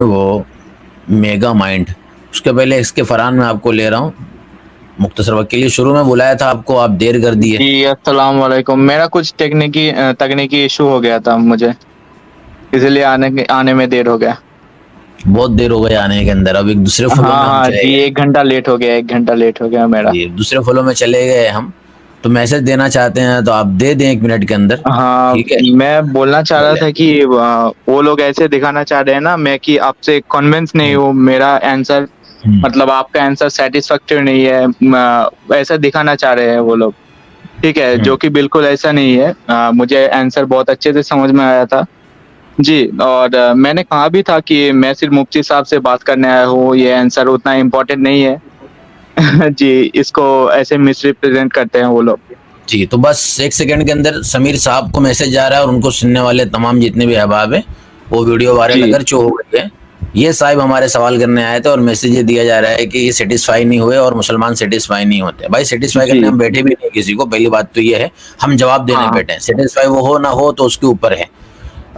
वो mega mind. उसके पहले इसके फरहान मैं आपको ले रहा हूँ मुख्तसर वक्त के लिए। शुरू में बुलाया था आपको, आप देर कर दिए। जी, अस्सलाम वालेकुम। मेरा कुछ तकनीकी इशू हो गया था मुझे, इसलिए आने में देर हो गया। बहुत देर हो गई आने के अंदर। अब एक दूसरे फ्लो हाँ, में हम हाँ चले जी, गए। 1 घंटा लेट हो गया, 1 घंटा लेट हो गया मेरा। जी, दूसरे फ्लो में चले गए हम। तो मैसेज देना चाहते हैं तो आप दे दें 1 मिनट के अंदर। हाँ, ठीक है, मैं बोलना चाह रहा बोले। था कि वो लोग ऐसे दिखाना चाह रहे हैं ना, मैं कि आपसे कन्विंस नहीं हम्म, हूँ, मेरा आंसर हम्म, मतलब आपका आंसर सैटिस्फैक्टरी नहीं है। ऐसा दिखाना चाह रहे हैं वो लोग, ठीक है? जो हम्म। कि बिल्कुल ऐसा नहीं है। मुझे आंसर बहुत अच्छे से समझ में आया था। जी, और मैंने कहा भी था कि मैं सिर्फ़ मुफ्ती साहब से बात करने आया हूँ, ये आंसर उतना इम्पोर्टेंट नहीं है। जी, इसको ऐसे मिसरिप्रेज़ेंट करते हैं वो लोग। जी, तो बस 1 सेकंड के अंदर समीर साहब को मैसेज जा रहा है और उनको सुनने वाले तमाम जितने भी अहबाब हैं, वो वीडियो वायरल जी, अगर चो हो गई है। ये साहिब हमारे सवाल करने आए थे और मैसेज ये दिया जा रहा है कि ये सेटिस्फाई नहीं हुए और मुसलमान सेटिस्फाई नहीं होते। भाई सेटिस्फाई करने जी। हम बैठे भी नहीं किसी को, पहली बात तो ये है। हम जवाब देने हाँ, बैठे हैं, सेटिस्फाई वो हो ना हो तो उसके ऊपर है।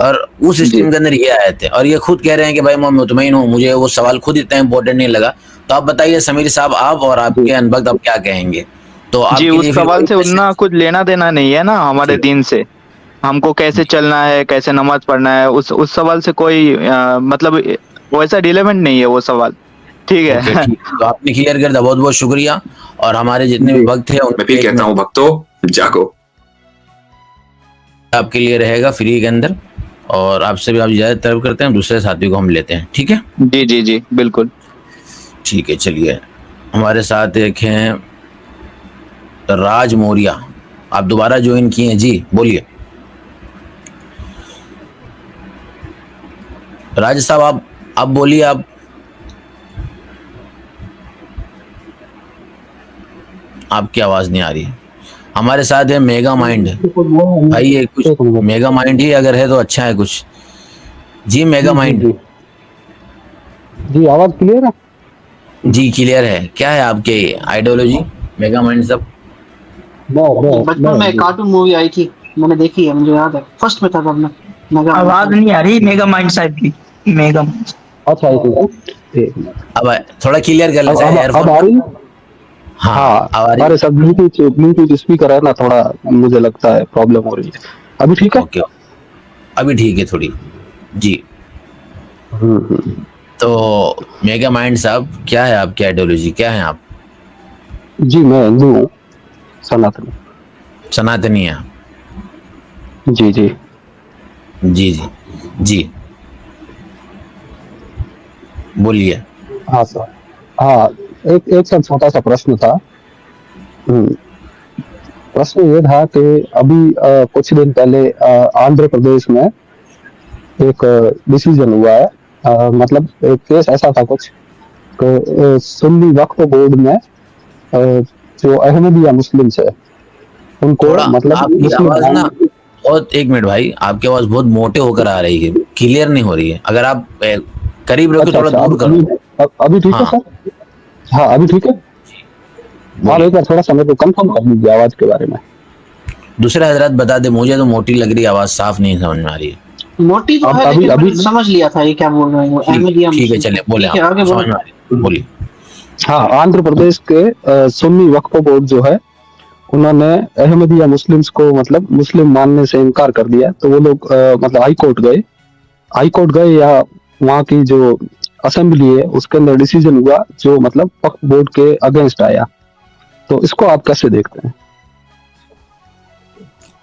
और उस जी। स्ट्रीम के अंदर ये आए थे और ये खुद कह रहे हैं कि भाई मैं मुतमईन हूँ, मुझे वो सवाल खुद इतना इंपॉर्टेंट नहीं लगा। तो आप बताइए समीर साहब, आप और जी। आपके अनबक्त आप क्या कहेंगे? तो जी, आपके उस लिए फिर सवाल वही से उतना मैसेज। कुछ लेना-देना नहीं है ना हमारे जी, दीन से। हमको कैसे जी। चलना है, कैसे नमाज़ पढ़ना है, उस सवाल से कोई मतलब वैसा रिलेवेंट नहीं है वो सवाल, ठीक ओके, है? ठीक है। तो आपने क्लियर कर दिया, बहुत बहुत शुक्रिया। और हमारे जितने भी जी, भक्त हैं मैं उनको फिर एक कहता हूँ मिनट भक्तों जागो। आपके लिए रहेगा फ्री के अंदर। और आपसे भी आप इजाज़त तलब करते हैं, दूसरे साथी को हम लेते हैं, ठीक है? जी, जी, जी, बिल्कुल। ठीक है, चलिए। हमारे साथ एक हैं राज मौर्या। आप दोबारा ज्वाइन किए हैं जी, बोलिए। राज साहब, आप बोलिए। आप आपकी आवाज़ नहीं आ रही है। हमारे साथ है मेगा माइंड। भाई ये कुछ एक मिनट। मेगा माइंड ही अगर है तो अच्छा है कुछ। जी मेगा जी जी माइंड। जी जी, आवाज क्लियर है। जी क्लियर है। क्या है आपके आइडियोलॉजी मेगा माइंड सब? बचपन में एक कार्टून मूवी आई थी, मैंने देखी है, मुझे याद है, फर्स्ट में था तब मैं। मेगा आवाज माइंड। नहीं आ रही मेगा माइंड साहब की। Mega mind. अच्छा एक मिनट। अब थोड़ा क्लियर कर ले, अब चाहे अब अब एयरफोन आ का। रही है। हाँ, हाँ, अब आ रही हमारे है। सब ब्लूटूथ स्पीकर है ना, थोड़ा मुझे लगता है प्रॉब्लम हो रही है। अभी ठीक है। ओके, अभी ठीक है थोड़ी। जी। हम्म। तो मेगा माइंड साहब, क्या है आपकी आइडियोलॉजी, क्या है आप? जी, मैं हिंदू हूँ, सनातनी। सनातनी है आप? जी जी। जी जी जी, बोलिए। हाँ सर। हाँ, एक एक सर छोटा सा प्रश्न था। हम्म, प्रश्न ये था कि अभी कुछ दिन पहले आंध्र प्रदेश में एक डिसीजन हुआ है। मतलब एक केस ऐसा था कुछ कि सुन्नी वक्फ बोर्ड में जो अहमदिया मुस्लिम्स है उनको थोड़ा मतलब आपकी मुस्लिम आवाज ना बहुत, 1 मिनट भाई, आपकी आवाज बहुत मोटे होकर आ रही है, क्लियर नहीं हो रही है। अगर आप करीब रहो के अच्छा थोड़ा अच्छा, दूर अभी करो। अभी ठीक है हाँ, सर। हाँ अभी ठीक है। हाँ, बोलिए। एक बार थोड़ा सा मेरे को कंफर्म कर दीजिए आवाज के बारे में। दूसरे हजरात बता दे, मुझे तो मोटी लग रही है आवाज, साफ नहीं समझ में आ रही है। मोटी तो अब है, अभी लेकिन अभी मैंने समझ लिया था ये क्या बोल रहे हैं, वो अहमदिया ठीक है, मुस्लिम चलिए को। बोले, ठीक है, आप आगे समझ में बोलो। आ रही है, बोलिए। हाँ, आंध्र प्रदेश के सुन्नी वक्फ बोर्ड जो है उन्होंने अहमदिया मुस्लिम्स को मतलब मुस्लिम मानने से इनकार कर दिया। तो वो लोग मतलब हाई कोर्ट गए या वहाँ की जो असेंबली है उसके अंदर डिसीजन हुआ जो मतलब वक्फ बोर्ड के अगेंस्ट आया। तो इसको आप कैसे देखते हैं?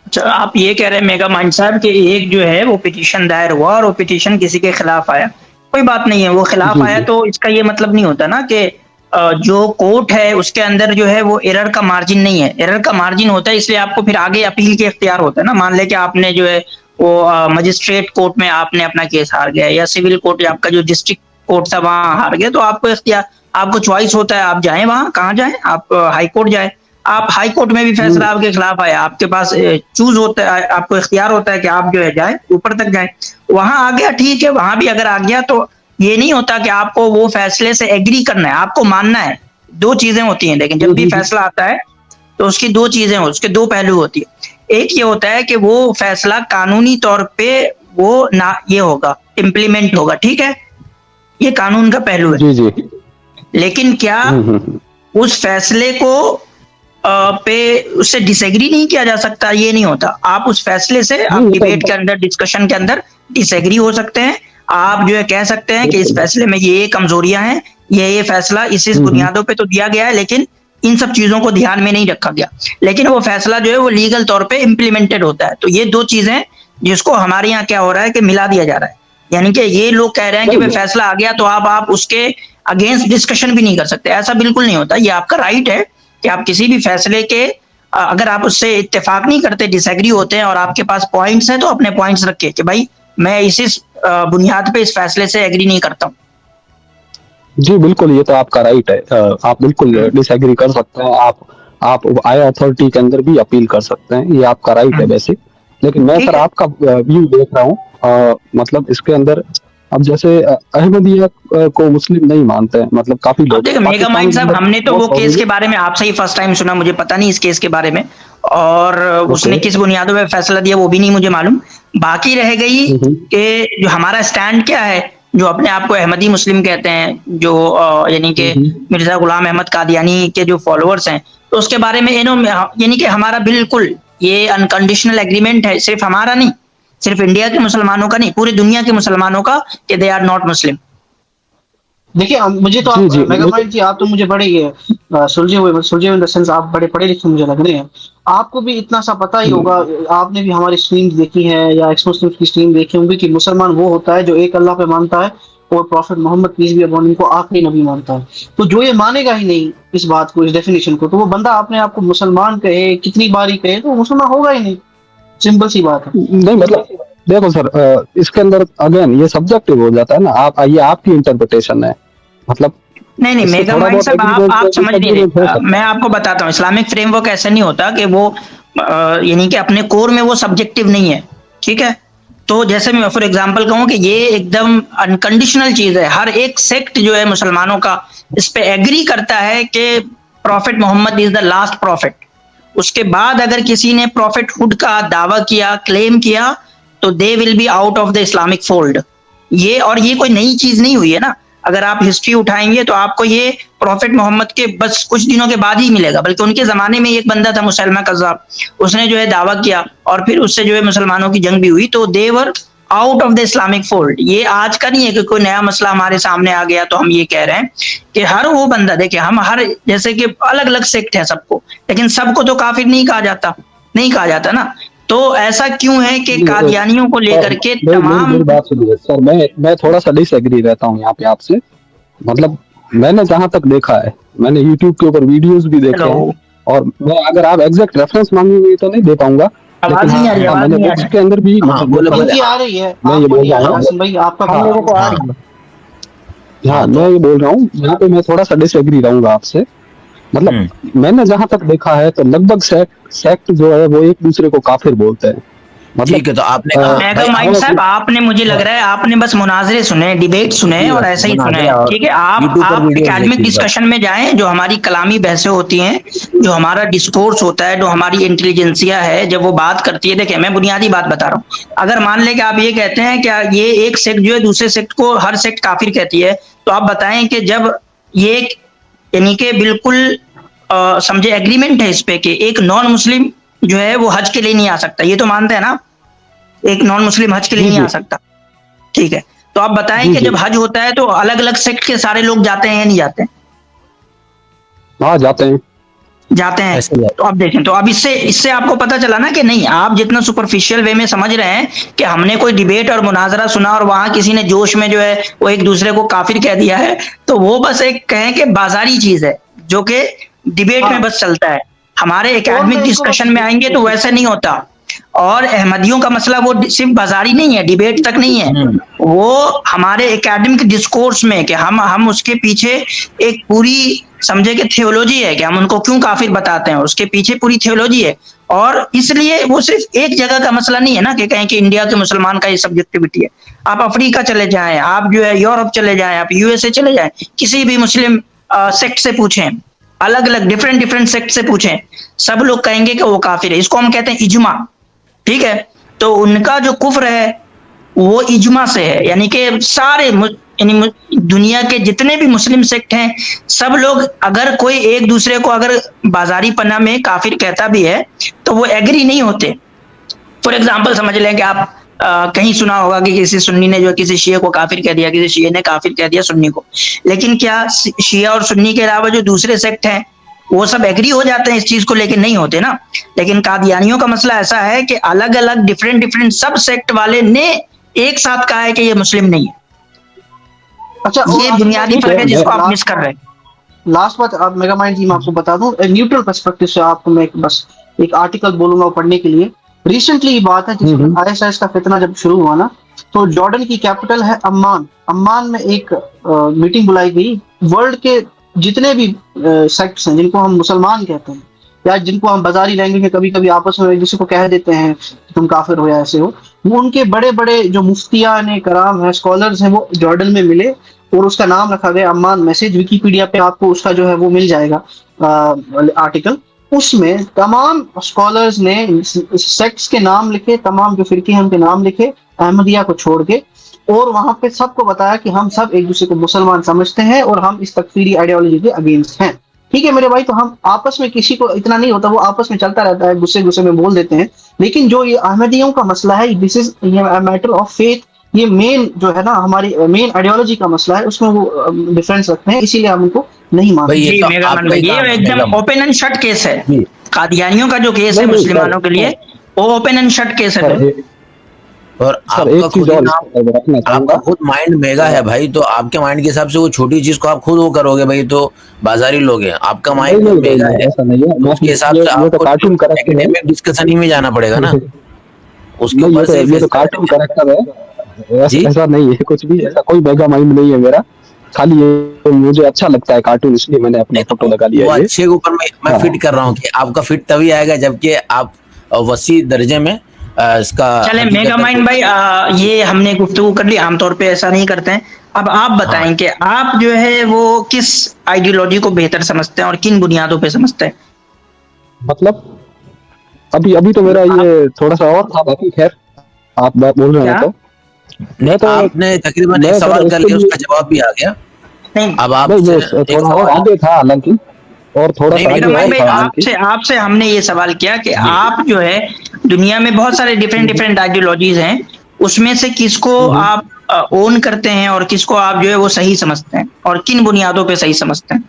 अच्छा, आप ये कह रहे हैं मेगा माइंड साहब कि एक जो है वो पिटीशन दायर हुआ और वो पिटीशन किसी के खिलाफ आया। कोई बात नहीं है, वो खिलाफ जी आया जी तो इसका ये मतलब नहीं होता ना कि जो कोर्ट है उसके अंदर जो है वो एरर का मार्जिन नहीं है। एरर का मार्जिन होता है, इसलिए आपको फिर आगे अपील के इख्तियार होता है ना। मान लें कि आपने जो है वो मजिस्ट्रेट कोर्ट में आपने अपना केस हार गया, या सिविल कोर्ट या आपका जो डिस्ट्रिक्ट कोर्ट था वहां हार गए, तो आपको इख्तियार, आपको चॉइस होता है, आप जाएं वहां, कहाँ जाएं, आप हाई कोर्ट जाए। आप हाई कोर्ट में भी फैसला हम्म, आपके खिलाफ आया, आपके पास चूज होता है, आपको इख्तियार होता है कि आप जो है जाए, ऊपर तक जाए। वहां आ गया, ठीक है, वहां भी अगर आ गया तो ये नहीं होता कि आपको वो फैसले से एग्री करना है, आपको मानना है। दो चीजें होती हैं, लेकिन जब भी जी जी फैसला आता है तो उसकी दो चीजें, उसके दो पहलू होती है। एक ये होता है कि वो फैसला कानूनी तौर पे वो ना ये होगा, इम्प्लीमेंट होगा, ठीक है। ये कानून का पहलू है। जी जी। लेकिन क्या उस फैसले को पे उससे डिसएग्री नहीं किया जा सकता? ये नहीं होता। आप उस फैसले से आप डिबेट के अंदर, डिस्कशन के अंदर डिसएग्री हो सकते हैं। आप जो है कह सकते हैं कि इस फैसले में ये कमजोरियां हैं, ये फैसला इस बुनियादों पे तो दिया गया है, लेकिन इन सब चीजों को ध्यान में नहीं रखा गया। लेकिन वो फैसला जो है वो लीगल तौर पे इम्प्लीमेंटेड होता है। तो ये दो चीजें जिसको हमारे यहाँ क्या हो रहा है कि मिला दिया जा रहा है। यानी कि ये लोग कह रहे हैं कि भाई फैसला आ गया तो आप उसके अगेंस्ट डिस्कशन भी नहीं कर सकते। ऐसा बिल्कुल नहीं होता। ये आपका राइट है कि आप किसी भी फैसले के अगर आप उससे इत्तेफाक नहीं करते, डिसएग्री होते हैं और आपके पास पॉइंट्स हैं, तो अपने पॉइंट्स रखिए कि भाई मैं इस बुनियाद पे इस फैसले से एग्री नहीं करता हूँ। जी बिल्कुल, ये तो आपका राइट है। आप बिल्कुल डिसएग्री कर सकते हैं। आप हायर अथॉरिटी के अंदर भी अपील कर सकते हैं, ये आपका राइट है वैसे। लेकिन मैं सर आपका व्यू देख रहा हूँ, मतलब इसके अंदर अब जैसे अहमदिया को मुस्लिम नहीं मानते हैं, मतलब काफी लोग। देखिए मेगा माइंड साहब, हमने तो वो केस के बारे में आपसे ही फर्स्ट टाइम सुना, मुझे पता नहीं इस केस के बारे में, और उसने किस बुनियादों पे फैसला दिया वो भी नहीं मुझे मालूम। बाकी रह गई कि जो हमारा स्टैंड क्या है, जो अपने आप को अहमदी मुस्लिम कहते हैं, जो यानी कि मिर्जा गुलाम अहमद कादियानी के जो फॉलोअर्स हैं, तो उसके बारे में यानी कि हमारा बिल्कुल ये अनकंडीशनल एग्रीमेंट है। सिर्फ हमारा नहीं, सिर्फ इंडिया के मुसलमानों का नहीं, पूरी दुनिया के मुसलमानों का, कि दे आर नॉट मुस्लिम। देखिए मुझे तो आप मेगा माइंड जी, आप तो मुझे बड़े सुलझे हुए इन द सेंस, आप बड़े पढ़े लिखे मुझे लग रहे हैं। आपको भी इतना सा पता ही होगा, आपने भी हमारी स्ट्रीम देखी है या एक्स मुस्लिम की स्ट्रीम देखी होंगी, कि मुसलमान वो होता है जो एक अल्लाह पे मानता है और prophet Mohammad peace be upon him को आखिरी नबी मानता है। तो जो ये मानेगा ही नहीं इस बात को, इस डेफिनेशन को, तो वो बंदा अपने आप को मुसलमान कहे, कितनी बार ही कहे, तो वो मुसलमान होगा ही नहीं। सिंपल सी बात है। नहीं मतलब देखो सर, इसके अंदर अगेन ये सब्जेक्टिव हो जाता है ना। ये आपकी इंटरप्रिटेशन है, मतलब नहीं मेगा माइंड साहब, आप समझ नहीं रहे। मैं आपको बताता हूँ, इस्लामिक फ्रेमवर्क ऐसा नहीं होता कि वो यानी कि अपने कोर में वो सब्जेक्टिव नहीं है, ठीक है। तो जैसे मैं फॉर एग्जांपल कहूँ कि ये एकदम अनकंडीशनल चीज है। हर एक सेक्ट जो है मुसलमानों का इस पे एग्री करता है कि prophet Mohammad is the last prophet. उसके बाद अगर किसी ने प्रॉफिटहुड का दावा किया, क्लेम किया, तो they will be out of the Islamic fold. ये कोई नई चीज नहीं हुई है ना। अगर आप हिस्ट्री उठाएंगे तो आपको ये प्रॉफिट मोहम्मद के बस कुछ दिनों के बाद ही मिलेगा। बल्कि उनके जमाने में एक बंदा था मुसलमा कज़्ज़ाब, उसने जो है दावा किया और फिर उससे जो है मुसलमानों की जंग भी हुई, तो they were out of the Islamic fold. ये आज का नहीं है कि कोई नया मसला हमारे सामने आ गया तो हम ये कह रहे हैं कि हर वो बंदा, देखिए हम हर, जैसे कि अलग अलग सेक्ट है सबको, लेकिन सबको तो काफिर नहीं कहा जाता ना। तो ऐसा क्यों है कि कादियानियों को लेकर के तमाम बात सुनिए सर, मैं थोड़ा सा डिसएग्री रहता हूँ यहाँ पे आपसे। मतलब मैंने जहां तक देखा है, मैंने YouTube के ऊपर वीडियोस भी देखे हैं, और मैं अगर आप एग्जैक्ट रेफरेंस मांगेंगे तो नहीं दे पाऊंगा, लेकिन मैंने बुक्स के अंदर भी आ रही है। मैं ये बोल रहा हूँ भाई आपका लोगों को आ रही है। हाँ, मैं ये बोल रहा हूँ, यहाँ पे मैं थोड़ा सा डिसएग्री रहूंगा आपसे। मतलब मैंने जहां तक देखा है तो लगभग सेक्ट जो है वो एक दूसरे को काफिर बोलते हैं। मतलब ठीक है, तो आपने मेगा माइंड साहब, आपने, मुझे लग रहा है आपने बस मुनाजरे सुने, डिबेट सुने और ऐसा ही सुने, ठीक है। आप एकेडमिक डिस्कशन में जाएं, जो हमारी कलामी बहसें होती हैं, जो हमारा डिस्कोर्स होता है, जो हमारी इंटेलिजेंसिया है, जब वो बात करती है। देखिए मैं बुनियादी बात बता रहा हूँ। अगर मान ले कि आप ये कहते हैं कि ये एक सेक्ट जो है दूसरे सेक्ट को, हर सेक्ट काफिर कहती है, तो आप बताएं कि जब ये यानी कि बिल्कुल समझे एग्रीमेंट है इस पे कि एक नॉन मुस्लिम जो है वो हज के लिए नहीं आ सकता, ये तो मानते हैं ना, एक नॉन मुस्लिम हज के लिए नहीं आ सकता, ठीक है। तो आप बताएं कि जब हज होता है तो अलग अलग सेक्ट के सारे लोग जाते हैं या नहीं जाते हैं? हाँ, जाते हैं। तो आप देखें, तो अब इससे आपको पता चला ना कि नहीं, आप जितना सुपरफिशियल वे में समझ रहे हैं कि हमने कोई डिबेट और मुनाजरा सुना और वहां किसी ने जोश में जो है वो एक दूसरे को काफिर कह दिया है, तो वो बस एक कहें कि बाजारी चीज है जो कि डिबेट में बस चलता है। हमारे एकेडमिक डिस्कशन में आएंगे तो वैसा नहीं होता। और अहमदियों का मसला वो सिर्फ बाजारी नहीं है, डिबेट तक नहीं है, वो हमारे एकेडमिक डिस्कोर्स में कि हम उसके पीछे एक पूरी समझे कि थियोलॉजी है कि हम उनको क्यों काफिर बताते हैं, उसके पीछे पूरी थियोलॉजी है। और इसलिए वो सिर्फ एक जगह का मसला नहीं है ना कि कहें कि इंडिया के मुसलमान का ये सब्जेक्टिविटी है। आप अफ्रीका चले जाएं, आप जो है यूरोप चले जाएं, आप यूएसए चले जाएं, किसी भी मुस्लिम सेक्ट से पूछें, अलग अलग डिफरेंट सेक्ट से पूछें, सब लोग कहेंगे कि वो काफिर है। इसको हम कहते हैं इजमा, ठीक है। तो उनका जो कुफ्र है वो इजमा से है, यानी कि सारे यानी दुनिया के जितने भी मुस्लिम सेक्ट हैं, सब लोग, अगर कोई एक दूसरे को अगर बाजारी पना में काफिर कहता भी है तो वो एग्री नहीं होते। फॉर एग्जाम्पल समझ लें कि आप कहीं सुना होगा कि किसी सुन्नी ने जो किसी शिया को काफिर कह दिया, किसी शिया ने काफिर कह दिया सुन्नी को, लेकिन क्या शिया और सुन्नी के अलावा जो दूसरे सेक्ट हैं वो सब एग्री हो जाते हैं इस चीज को? लेकिन नहीं होते ना। लेकिन कादियानियों का मसला ऐसा है कि अलग अलग डिफरेंट सब सेक्ट वाले ने एक साथ कहा है कि ये मुस्लिम नहीं है। अच्छा, ये बुनियादी फर्क है जिसको आप मिस कर रहे हैं। लास्ट बात आप मेगामाइंड जी, मैं आपको बता दूं न्यूट्रल पर्सपेक्टिव से आपको मैं बस एक आर्टिकल बोलूंगा पढ़ने के लिए। रिसेंटली ये बात है जिसमें आईएसआईएस का फितना जब शुरू हुआ ना, तो जॉर्डन की कैपिटल है अम्मान। अम्मान में एक मीटिंग बुलाई गई, वर्ल्ड के जितने भी सेक्ट्स हैं जिनको हम मुसलमान कहते हैं या जिनको हम बाजारी लैंग्वेज में कभी कभी आपस में एक दूसरे को कह देते हैं तुम काफिर हो या ऐसे हो, वो उनके बड़े बड़े जो मुफ्तियान है, कराम है, स्कॉलर्स हैं, वो जॉर्डन में मिले और उसका नाम रखा गया अम्मान मैसेज। विकिपीडिया पे आपको उसका जो है वो मिल जाएगा आर्टिकल। उसमें तमाम स्कॉलर्स ने सेक्ट्स के नाम लिखे, तमाम जो फिरके हैं उनके नाम लिखे, अहमदिया को छोड़ के, और वहां पे सबको बताया कि हम सब एक दूसरे को मुसलमान समझते हैं और हम इस तकफीरी आइडियोलॉजी के अगेंस्ट हैं। ठीक है मेरे भाई, तो हम आपस में किसी को इतना नहीं होता, वो आपस में चलता रहता है, गुस्से गुस्से में बोल देते हैं। लेकिन जो ये अहमदियों का मसला है, this is matter of faith, ये मेन जो है ना हमारी मेन आइडियोलॉजी का मसला है, उसमें वो डिफरेंस रखते हैं, इसीलिए हम उनको नहीं मानते। भाई, जी मेगामन भाई, ये एकदम ओपन एंड शट केस है। कादियानियों का जो केस है मुसलमानों के लिए, वो ओपन एंड शट केस है। और आपका खुद माइंड मेगा है भाई, तो आपके माइंड के हिसाब से वो छोटी चीज को आप खुद वो करोगे भाई, तो बाजारी लोग हैं। आपका माइंड मेगा है, तो उसके हिसाब से आपको एकेडमिक डिस्कशन ही में जाना पड़ेगा ना। उसके ऊपर से ये तो कार्टून कैरेक्टर है, ऐसा नहीं है कुछ भी, ऐसा कोई मेगा माइंड नहीं है मेरा, खाली ये मुझे अच्छा लगता है कार्टून, इसलिए मैंने अपने फोटो लगा लिया। वो अच्छे के ऊपर मैं फिट कर रहा हूँ कि आपका फिट तभी आएगा जबकि आप वसी दर्जे में इसका। चले मेगामाइंड भाई, ये हमने गुफ्तगू कर ली, आमतौर पे ऐसा नहीं करते हैं। अब आप बताएं कि आप जो है वो किस आइडियोलॉजी को बेहतर समझते हैं और किन बुनियादों पे समझते हैं? मतलब अभी तो मेरा ये थोड़ा सा और था, बाकी खैर आप बात बोल रहे हैं तो नहीं, तो आपने तकरीबन एक सवाल कर लिया, उसका जवाब भी आ गया। नहीं, अब आप थोड़ा और आगे था हालांकि, और थोड़ा सा आगे आपसे हमने ये सवाल किया कि आप जो है दुनिया में बहुत सारे डिफरेंट आइडियोलॉजीज हैं, उसमें से किसको आप ओन करते हैं और किसको आप जो है वो सही समझते हैं और किन बुनियादों पे सही समझते हैं?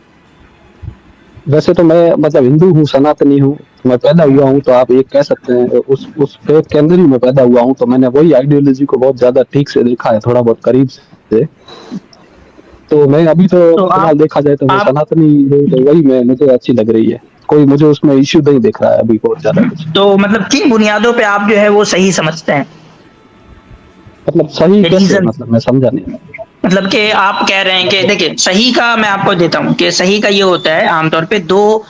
वैसे तो मैं मतलब हिंदू हूँ, सनातनी हूँ, मैं पैदा हुआ हूँ, तो आप ये कह सकते हैं उस फेथ के अंदर ही मैं पैदा हुआ हूँ, तो मैंने वही आइडियोलॉजी को बहुत ज्यादा ठीक से देखा है, थोड़ा बहुत करीब से। तो मैं अभी तो फिलहाल देखा जाए तो मैं सनातनी हूँ, तो वही मुझे अच्छी लग रही है, कोई मुझे उसमें इश्यू नहीं दिख रहा है अभी बहुत ज्यादा कुछ। तो मतलब किन बुनियादों पे आप जो है वो सही समझते हैं? मतलब सही कैसे, मतलब मैं समझा नहीं। मतलब कि आप कह रहे हैं कि देखिए, सही का मैं आपको देता हूं कि सही का ये होता है आमतौर पे दो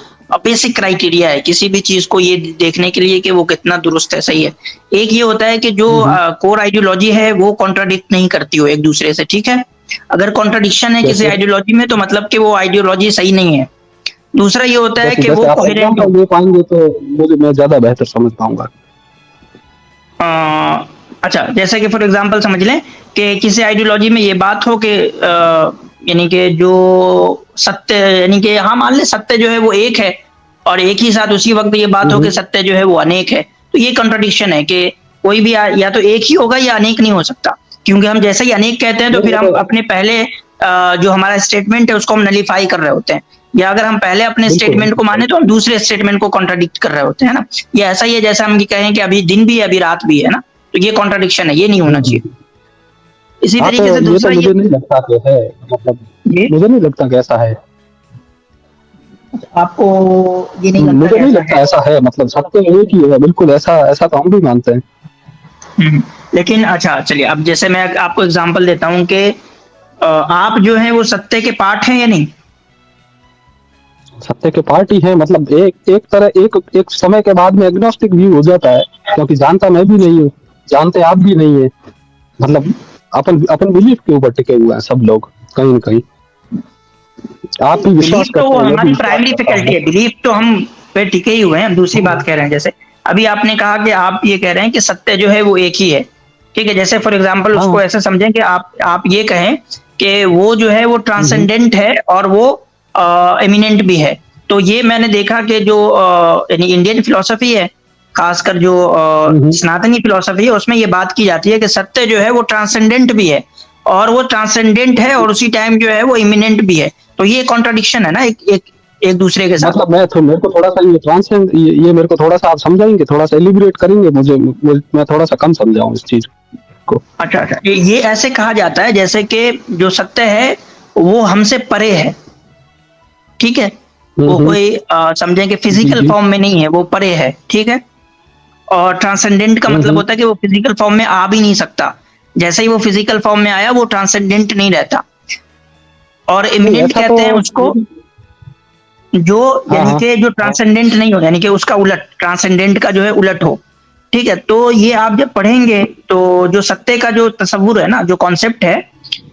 बेसिक क्राइटेरिया है किसी भी चीज को ये देखने के लिए कि वो कितना दुरुस्त है, सही है। एक ये होता है कि जो कोर आइडियोलॉजी है वो कॉन्ट्राडिक्ट नहीं करती हो एक दूसरे से, ठीक है। अगर कॉन्ट्राडिक्शन है किसी आइडियोलॉजी में तो मतलब कि वो आइडियोलॉजी सही नहीं है। दूसरा ये होता है कि वो कोहेरेंट हो पाएंगे तो मुझे मैं ज्यादा बेहतर समझ पाऊंगा। अच्छा, जैसे कि फॉर एग्जांपल समझ लें कि किसी आइडियोलॉजी में ये बात हो कि यानी कि जो सत्य, यानी कि हाँ मान ले सत्य जो है वो एक है, और एक ही साथ उसी वक्त ये बात हो कि सत्य जो है वो अनेक है, तो ये कॉन्ट्रडिक्शन है कि कोई भी या तो एक ही होगा या अनेक नहीं हो सकता, क्योंकि हम जैसे ही अनेक कहते हैं तो फिर हम अपने पहले जो हमारा स्टेटमेंट है उसको हम नलीफाई कर रहे होते हैं, या अगर हम पहले अपने स्टेटमेंट को माने तो हम दूसरे स्टेटमेंट को कॉन्ट्राडिक्ट कर रहे होते हैं ना। ये ऐसा ही है जैसे हम कहें कि अभी दिन भी है अभी रात भी है ना, तो ये कॉन्ट्रडिक्शन है, ये नहीं होना चाहिए। इसी तरीके से दूसरा मुझे नहीं लगता कि है, मतलब मुझे नहीं लगता कि ऐसा है। आपको ये नहीं लगता? मुझे नहीं लगता ऐसा है, मतलब सत्य एक ही है, बिल्कुल ऐसा तो हम भी मानते हैं। लेकिन अच्छा चलिए, अब जैसे मैं आपको एग्जांपल देता हूं कि आप जो है वो सत्य के पार्ट हैं या नहीं? सत्य के पार्ट ही है, मतलब एक तरह एक समय के बाद में एग्नोस्टिक व्यू हो जाता है, क्योंकि जानता मैं भी नहीं हूँ, जानते आप भी नहीं है, मतलब अपन बिलीफ के ऊपर टिके हुए हैं सब लोग कहीं न कहीं। आप भी विश्वास करते हैं, तो हमारी प्राइमरी फैकल्टी है, बिलीफ तो हम पे टिके ही हुए हैं। दूसरी बात कह रहे हैं, जैसे अभी आपने कहा कि आप ये कह रहे हैं कि सत्य जो है वो एक ही है, ठीक है। जैसे फॉर एग्जांपल उसको ऐसे समझें कि आप ये कहें कि वो जो है वो ट्रांसेंडेंट है और वो एमिनेंट भी है। तो ये मैंने देखा कि जो यानी इंडियन फिलॉसफी है, खासकर जो सनातनी फिलॉसफी है, उसमें ये बात की जाती है कि सत्य जो है वो ट्रांसेंडेंट भी है और वो ट्रांसेंडेंट है और उसी टाइम जो है वो इमिनेंट भी है। तो ये कॉन्ट्रडिक्शन है ना एक दूसरे के साथ। मतलब मेरे को थोड़ा सा ये ट्रांसेंड ये मेरे को थोड़ा सा आप समझाएंगे, थोड़ा सा एलिब्रेट करेंगे मैं थोड़ा सा कम समझाऊं इस चीज को। अच्छा, ये ऐसे कहा जाता है जैसे कि जो सत्य है वो हमसे परे है, ठीक है, वो कोई समझें कि फिजिकल फॉर्म में नहीं है, वो परे है, ठीक है। और ट्रांसेंडेंट का मतलब होता है कि वो फिजिकल फॉर्म में आ भी नहीं सकता, जैसे ही वो फिजिकल फॉर्म में आया वो ट्रांसेंडेंट नहीं रहता। और इमिनेंट कहते हैं उसको जो यानी कि जो ट्रांसेंडेंट नहीं हो, यानी कि उसका उलट, ट्रांसेंडेंट का जो है उलट हो, ठीक है। तो ये आप जब पढ़ेंगे तो जो सत्य का जो तस्वुर है ना, जो कॉन्सेप्ट है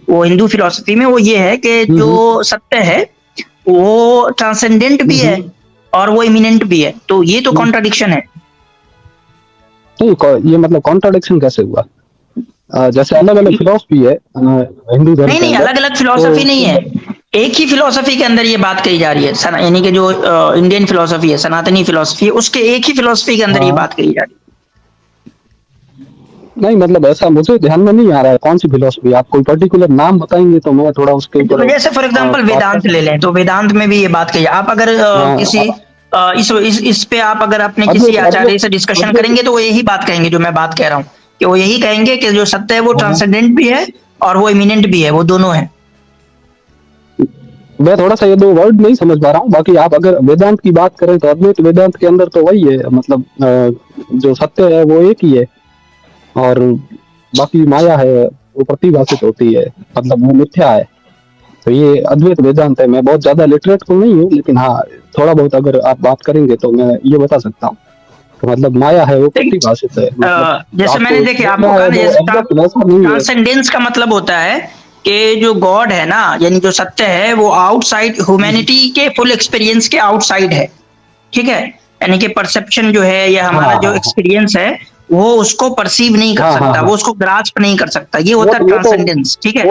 वो हिंदू फिलॉसफी में वो ये है कि जो सत्य है वो ट्रांसेंडेंट भी है और वो इमिनेंट भी है। तो ये तो कॉन्ट्रडिक्शन है। ये मतलब कॉन्ट्रडिक्शन कैसे हुआ? जैसे अलग अलग फिलॉसफी है हिंदू धर्म नहीं, अलग अलग फिलॉसफी नहीं है, एक ही फिलॉसफी के अंदर ये बात कही जा रही है, यानी कि जो इंडियन फिलॉसफी है, सनातनी फिलॉसफी है, उसके एक ही फिलॉसफी के अंदर ये बात कही जा रही है। नहीं मतलब ऐसा मुझे ध्यान में नहीं आ रहा है कौन सी फिलॉसफी, आप कोई पर्टिकुलर नाम बताएंगे तो मैं थोड़ा उसके ऊपर। जैसे फॉर एग्जांपल वेदांत ले लें, तो वेदांत में भी ये बात कही। आप अगर किसी इस पे आप अगर अपने किसी आचार्य से डिस्कशन करेंगे तो वो यही बात कहेंगे जो मैं बात कह रहा हूँ, कि वो यही कहेंगे कि जो सत्य है वो ट्रांसेंडेंट भी है और वो इमिनेंट भी है, वो दोनों है। मैं थोड़ा सा ये दो वर्ड नहीं समझ पा रहा हूँ। बाकी आप अगर वेदांत की बात करें तो अद्वैत वेदांत के अंदर तो वही है, मतलब जो सत्य है वो एक ही है और बाकी माया है वो प्रतिभाषित होती है, मतलब वो मिथ्या है। तो ये अद्वैत वेदांत है। मैं बहुत ज्यादा लिटरेट तो नहीं हूँ, लेकिन हाँ थोड़ा बहुत अगर आप बात करेंगे तो मैं ये बता सकता हूँ। तो मतलब माया है वो प्रतिभाषित है। जैसे मैंने देखे आपको कहा ट्रांसेंडेंस का मतलब होता है कि जो गॉड है ना, यानी जो सत्य है वो आउटसाइड ह्यूमैनिटी के फुल एक्सपीरियंस के आउटसाइड है, ठीक है। यानी कि परसेप्शन जो है या हमारा जो एक्सपीरियंस है वो उसको परसीव नहीं कर सकता, वो उसको ग्रास्प नहीं कर सकता, ये होता है ट्रांसेंडेंस, ठीक है।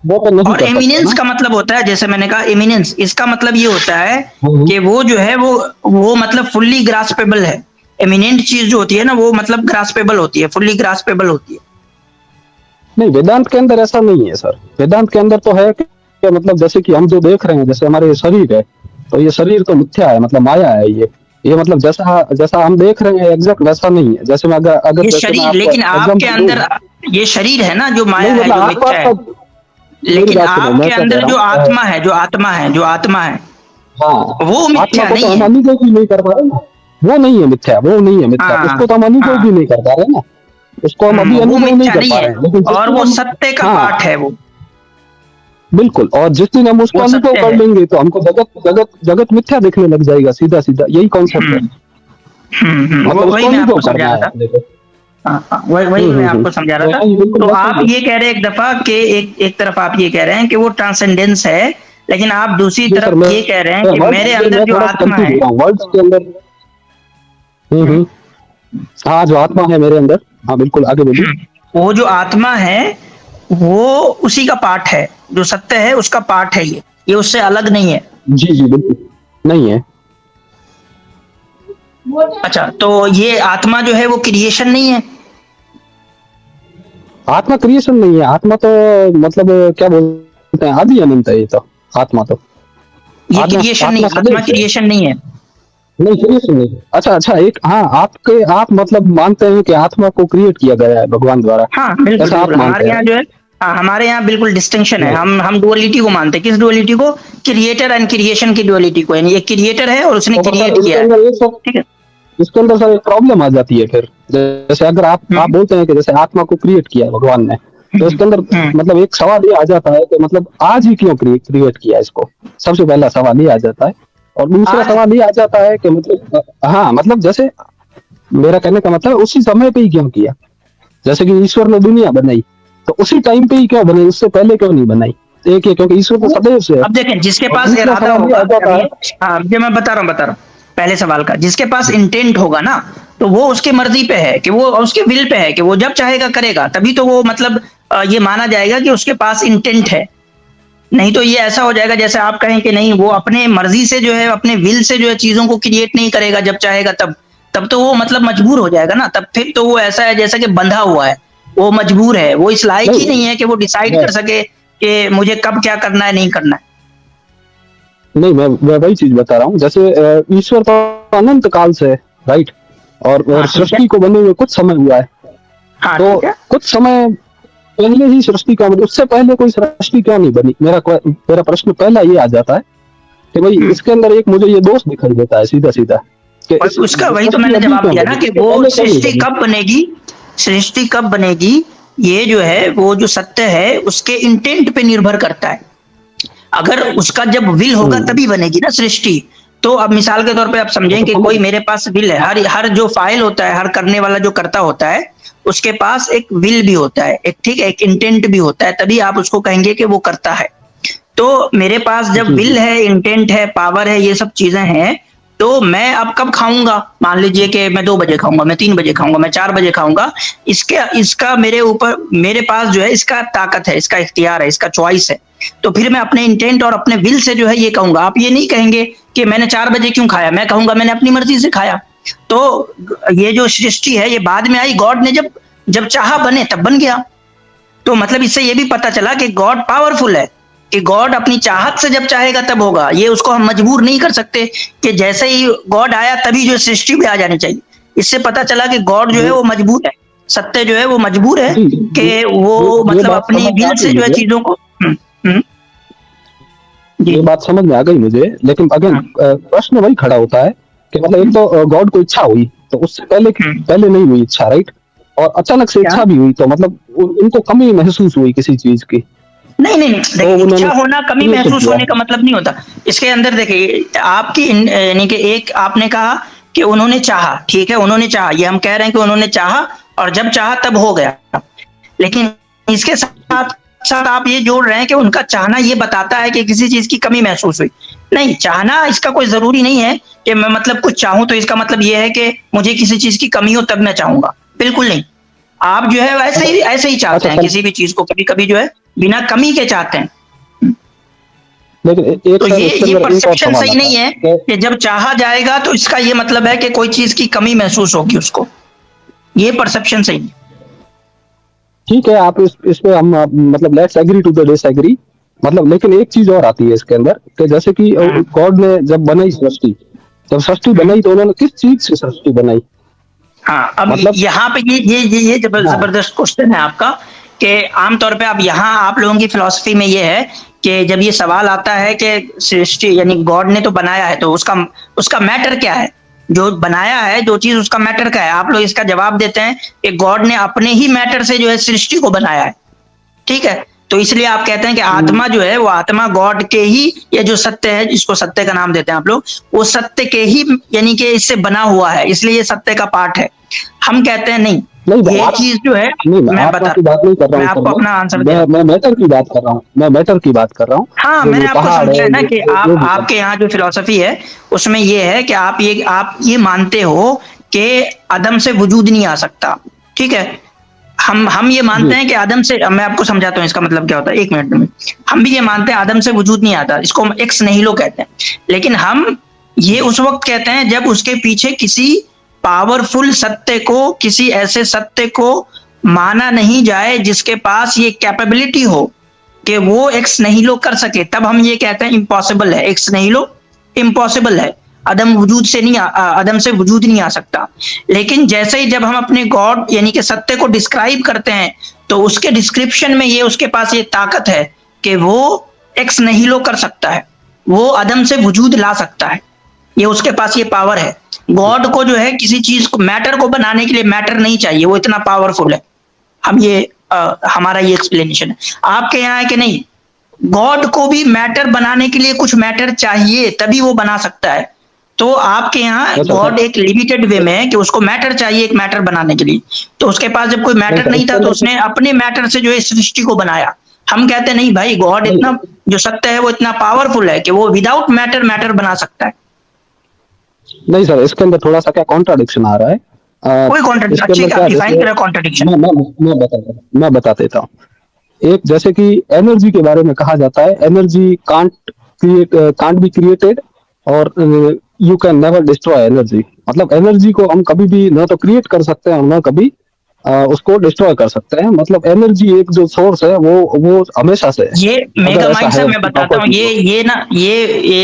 और एमिनेंस का मतलब होता है, जैसे मैंने कहा एमिनेंस, इसका मतलब ये होता है कि वो जो है वो मतलब फुल्ली ग्रास्पेबल है। एमिनेंट चीज जो होती है ना वो मतलब ग्रास्पेबल होती है, फुल्ली ग्रास्पेबल होती है। नहीं, वेदांत के अंदर ऐसा नहीं है सर। वेदांत के अंदर तो है कि मतलब जैसे कि हम जो देख रहे हैं, जैसे हमारे शरीर है, तो ये शरीर तो मिथ्या है, मतलब माया है। ये मतलब जैसा हम देख रहे हैं एग्जैक्ट वैसा नहीं है। जैसे मैं अगर ये शरीर, लेकिन आपके अंदर ये शरीर है ना जो माया है, जो मिथ्या है, लेकिन आपके अंदर जो आत्मा है, जो आत्मा है हाँ, वो मिथ्या नहीं है। हम अनुभव नहीं कर पा रहे ना, वो नहीं है मिथ्या, वो नहीं है मिथ्या। उसको तो हम अनुभव भी नहीं कर पा रहे ना, उसको हम अभी अनुभव नहीं कर पा रहे हैं, लेकिन और वो सत्य का पार्ट है वो, बिल्कुल। और जिस दिन हम उसको अनुभव कर लेंगे तो हमको जगत मिथ्या दिखने लग जाएगा, सीधा सीधा यही कॉन्सेप्ट है। मतलब वही मैं आपको समझा रहा था। वही मैं आपको समझा रहा था। तो आप ये कह रहे हैं एक दफा कि एक तरफ आप ये कह रहे हैं कि वो ट्रांसेंडेंस है, लेकिन आप दूसरी तरफ ये कह रहे हैं कि मेरे अंदर जो आत्मा है, वर्ड्स के अंदर, हाँ जो आत्मा है मेरे अंदर, हाँ बिल्कुल, आगे बोलिए। वो जो आत्मा है वो उसी का पार्ट है, जो सत्य है उसका पार्ट है, ये उससे अलग नहीं है। जी बिल्कुल नहीं है। अच्छा, तो ये आत्मा जो है वो क्रिएशन नहीं है? आत्मा क्रिएशन नहीं है। आत्मा तो मतलब क्या बोलते हैं, आदि अनंत है। ये तो आत्मा तो ये क्रिएशन नहीं, आत्मा क्रिएशन नहीं है। नहीं, क्रिएशन नहीं। अच्छा एक, हाँ आप मतलब मानते हैं कि आत्मा को क्रिएट किया गया है भगवान द्वारा? हाँ बिल्कुल, हमारे यहाँ जो है, हमारे यहाँ बिल्कुल डिस्टिंक्शन है। हम डुअलिटी को मानते हैं। किस डुअलिटी को? क्रिएटर एंड क्रिएशन की डुअलिटी को। यानी एक क्रिएटर है और उसने क्रिएट किया है, ठीक है। इसके अंदर सर एक प्रॉब्लम आ जाती है फिर। जैसे अगर आप बोलते हैं कि जैसे आत्मा को क्रिएट किया है भगवान ने, तो इसके अंदर मतलब एक सवाल ये आ जाता है कि मतलब आज ही क्यों क्रिएट किया इसको? सबसे पहला सवाल ये आ जाता है। और दूसरा सवाल ये आ जाता है कि मतलब हाँ, मतलब जैसे मेरा कहने का मतलब उसी समय पे ही क्यों किया? जैसे कि ईश्वर ने दुनिया बनाई तो उसी टाइम पे ही क्यों बनाई, उससे पहले क्यों नहीं बनाई? एक है क्योंकि ईश्वर तो सदैव से है। अब देखें, जिसके पास इरादा होगा, हाँ जो मैं बता रहा हूँ पहले सवाल का, जिसके पास इंटेंट होगा ना, तो वो उसके मर्जी पे है कि वो उसके विल पे है कि वो जब चाहेगा करेगा। तभी तो वो मतलब ये माना जाएगा कि उसके पास इंटेंट है। नहीं तो ये ऐसा हो जाएगा जैसे आप कहें कि नहीं वो अपने मर्जी से जो है, अपने विल से जो है चीजों को क्रिएट नहीं करेगा, जब चाहेगा तब तो वो मतलब मजबूर हो जाएगा ना। तब फिर तो वो ऐसा है जैसा कि बंधा हुआ है, वो मजबूर है, वो इस लायक ही नहीं है कि वो डिसाइड कर सके कि मुझे कब क्या करना है, नहीं करना है। नहीं, मैं वही चीज बता रहा हूँ, जैसे ईश्वर तो अनंत काल से है, राइट, और सृष्टि को बने हुए कुछ समय हुआ है। हाँ, तो कुछ समय पहले ही सृष्टि का, उससे पहले कोई सृष्टि क्यों नहीं बनी? मेरा प्रश्न पहला ये आ जाता है कि भाई इसके अंदर एक मुझे ये दोष दिखाई देता है सीधा सीधा। उसका वही तो मैंने जवाब दिया ना कि वो सृष्टि कब बनेगी, सृष्टि कब बनेगी, ये जो है वो जो सत्य है उसके इंटेंट पे निर्भर करता है। अगर उसका जब विल होगा तभी बनेगी ना सृष्टि। तो अब मिसाल के तौर पे आप समझें कि कोई मेरे पास विल है, हर जो फाइल होता है, हर करने वाला जो करता होता है उसके पास एक विल भी होता है, एक ठीक है, एक इंटेंट भी होता है, तभी आप उसको कहेंगे कि वो करता है। तो मेरे पास जब विल है, इंटेंट है, पावर है, ये सब चीजें हैं, तो मैं अब कब खाऊंगा? मान लीजिए कि मैं 2 बजे खाऊंगा, मैं 3 बजे खाऊंगा, मैं 4 बजे खाऊंगा, इसका मेरे ऊपर, मेरे पास जो है इसका ताकत है, इसका इख्तियार है, इसका चॉइस है। तो फिर मैं अपने इंटेंट और अपने विल से जो है ये कहूंगा। आप ये नहीं कहेंगे कि मैंने 4 बजे क्यों खाया, मैं कहूंगा मैंने अपनी मर्जी से खाया। तो ये जो सृष्टि है ये बाद में आई, गॉड ने जब चाहा बने तब बन गया। तो मतलब इससे ये भी पता चला कि गॉड पावरफुल है, कि गॉड अपनी चाहत से जब चाहेगा तब होगा। ये उसको हम मजबूर नहीं कर सकते कि जैसे ही गॉड आया तभी जो सृष्टि भी आ जानी चाहिए। इससे पता चला कि गॉड जो है वो मजबूर है, सत्य जो है वो मजबूर है कि वो मतलब अपनी विल से जो है चीजों को ये बात समझ में आ गई मुझे, लेकिन अगेन प्रश्न वही खड़ा होता है कि मतलब एक तो गॉड को इच्छा हुई, तो उससे पहले नहीं हुई इच्छा, राइट, और अचानक से इच्छा भी हुई, तो मतलब उनको कमी महसूस हुई किसी चीज की। नहीं, देखिए इच्छा होना कमी महसूस होने का मतलब नहीं होता। इसके अंदर देखिए आपकी यानी कि एक आपने कहा कि उन्होंने चाहा, ठीक है, उन्होंने चाहा, ये हम कह रहे हैं कि उन्होंने चाहा और जब चाहा तब हो गया। लेकिन इसके साथ साथ आप ये जोड़ रहे हैं कि उनका चाहना ये बताता है कि किसी चीज की कमी महसूस हुई। नहीं, चाहना इसका कोई जरूरी नहीं है कि मैं मतलब कुछ चाहूं तो इसका मतलब ये है कि मुझे किसी चीज की कमी हो तब मैं चाहूंगा, बिल्कुल नहीं। आप जो है ऐसे ही चाहते हैं किसी भी चीज को, कभी कभी जो है बिना कमी के चाहते हैं। लेकिन तो ये परसेप्शन सही नहीं है कि जब चाहा जाएगा तो इसका ये मतलब है कि कोई चीज की कमी महसूस होगी उसको। ये परसेप्शन सही है। ठीक है, आप इस पे हम मतलब let's agree to the disagree, मतलब लेकिन एक चीज और आती है इसके अंदर कि जैसे कि गॉड ने जब बनाई सृष्टि, जब सृष्टि बनाई तो उन्होंने किस चीज से सृष्टि बनाई? हाँ, अब मतलब यहाँ पे ये जबरदस्त क्वेश्चन है आपका कि आमतौर पे अब यहाँ आप लोगों की फिलॉसफी में ये है कि जब ये सवाल आता है कि सृष्टि यानी गॉड ने तो बनाया है तो उसका मैटर क्या है, जो बनाया है जो चीज उसका मैटर क्या है। आप लोग इसका जवाब देते हैं कि गॉड ने अपने ही मैटर से जो है सृष्टि को बनाया है, ठीक है। तो इसलिए आप कहते हैं कि आत्मा जो है वो आत्मा गॉड के ही, ये जो सत्य है जिसको सत्य का नाम देते हैं आप लोग, वो सत्य के ही यानी कि इससे बना हुआ है, इसलिए ये सत्य का पार्ट है। हम कहते हैं नहीं, ये चीज जो है मैं बता मैं आपको अपना आंसर मैं मैटर की बात कर रहा हूँ, मैं मैटर की बात कर रहा हूँ। हाँ, मैंने आपको समझाया ना कि आपके यहाँ जो फिलॉसफी है उसमें ये है कि आप ये मानते हो कि आदम से वजूद नहीं आ सकता, ठीक है। हम ये मानते हैं कि आदम से, मैं आपको समझाता हूँ इसका मतलब क्या होता है, 1 मिनट में। हम भी ये मानते हैं आदम से वजूद नहीं आता, इसको हम एक्स निहिलो कहते हैं। लेकिन हम ये उस वक्त कहते हैं जब उसके पीछे किसी पावरफुल सत्य को, किसी ऐसे सत्य को माना नहीं जाए जिसके पास ये कैपेबिलिटी हो कि वो एक्स निहिलो कर सके, तब हम ये कहते हैं इम्पॉसिबल है, एक्स निहिलो इम्पॉसिबल है, आदम से वजूद नहीं आ सकता। लेकिन जैसे ही जब हम अपने गॉड यानी कि सत्य को डिस्क्राइब करते हैं तो उसके डिस्क्रिप्शन में ये उसके पास ये ताकत है कि वो एक्स निहिलो कर सकता है, वो आदम से वजूद ला सकता है, ये उसके पास ये पावर है। गॉड को जो है किसी चीज को, मैटर को बनाने के लिए मैटर नहीं चाहिए, वो इतना पावरफुल है। हम ये हमारा ये एक्सप्लेनेशन है। आपके यहाँ है कि नहीं, गॉड को भी मैटर बनाने के लिए कुछ मैटर चाहिए तभी वो बना सकता है। तो आपके यहाँ गॉड एक लिमिटेड वे में है कि उसको मैटर चाहिए एक मैटर बनाने के लिए, तो उसके पास जब कोई मैटर नहीं था तो उसने अपने मैटर से जो है सृष्टि को बनाया। हम कहते नहीं भाई, गॉड इतना जो सत्य है वो इतना पावरफुल है कि वो विदाउट मैटर बना सकता है। नहीं सर, इसके अंदर थोड़ा सा क्या कॉन्ट्राडिक्शन आ रहा है? कोई कॉन्ट्राडिक्शन, अच्छी आप डिफाइन करें कॉन्ट्राडिक्शन। मैं बता देता हूँ। एक जैसे कि एनर्जी के बारे में कहा जाता है, एनर्जी कांट बी क्रिएटेड और you can never destroy energy. मतलब एनर्जी को हम कभी भी ना तो क्रिएट कर सकते हैं और ना कभी उसको डिस्ट्रॉय कर सकते हैं। मतलब एनर्जी एक जो सोर्स है वो हमेशा से है। ये मेगा अगर ऐसा माइंड है साहब मैं बताता हूँ,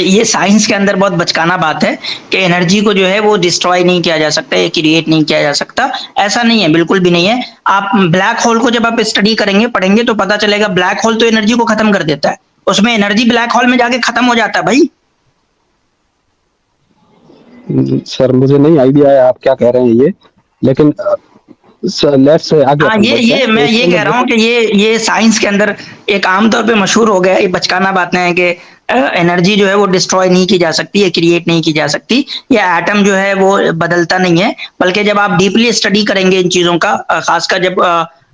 ये साइंस के अंदर बहुत बचकाना बात है कि एनर्जी को जो है वो डिस्ट्रॉय नहीं किया जा सकता, ये क्रिएट नहीं किया जा सकता। ऐसा नहीं है, बिल्कुल भी नहीं है। आप ब्लैक होल को जब आप स्टडी करेंगे, पढ़ेंगे, तो पता चलेगा ब्लैक होल तो एनर्जी को खत्म कर देता है, उसमें एनर्जी ब्लैक होल में जाके खत्म हो जाता है भाई। सर मुझे नहीं आइडिया है आप क्या कह रहे हैं ये, लेकिन लेट्स से आगे हाँ, ये मैं ये कह रहा हूँ कि ये साइंस के अंदर एक आमतौर पे मशहूर हो गया है, ये बचकाना बातें हैं कि एनर्जी जो है वो डिस्ट्रॉय नहीं की जा सकती, ये क्रिएट नहीं की जा सकती, या एटम जो है वो बदलता नहीं है। बल्कि जब आप डीपली स्टडी करेंगे इन चीजों का, खासकर जब